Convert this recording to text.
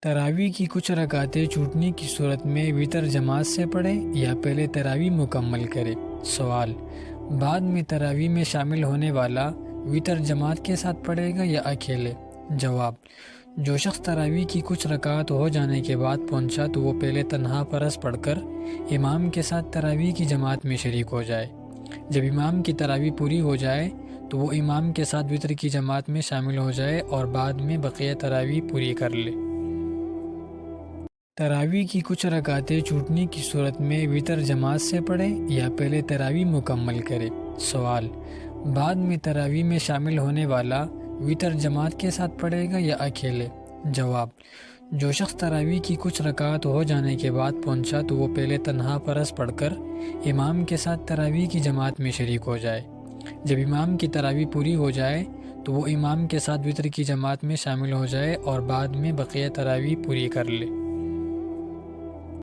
تراویح کی کچھ رکعتیں چھوٹنے کی صورت میں وتر جماعت سے پڑھے یا پہلے تراویح مکمل کرے؟ سوال: بعد میں تراویح میں شامل ہونے والا وتر جماعت کے ساتھ پڑھے گا یا اکیلے؟ جواب: جو شخص تراویح کی کچھ رکعت ہو جانے کے بعد پہنچا تو وہ پہلے تنہا فرض پڑھ کر امام کے ساتھ تراویح کی جماعت میں شریک ہو جائے۔ جب امام کی تراویح پوری ہو جائے تو وہ امام کے ساتھ وتر کی جماعت میں شامل ہو جائے اور بعد میں بقیہ تراویح پوری کر لے۔ تراویح کی کچھ رکعتیں چھوٹنے کی صورت میں وتر جماعت سے پڑھے یا پہلے تراویح مکمل کرے؟ سوال: بعد میں تراویح میں شامل ہونے والا وتر جماعت کے ساتھ پڑھے گا یا اکیلے؟ جواب: جو شخص تراویح کی کچھ رکعت ہو جانے کے بعد پہنچا تو وہ پہلے تنہا فرض پڑھ کر امام کے ساتھ تراویح کی جماعت میں شریک ہو جائے۔ جب امام کی تراویح پوری ہو جائے تو وہ امام کے ساتھ وتر کی جماعت میں شامل ہو جائے اور بعد میں بقیہ تراویح پوری کر لے۔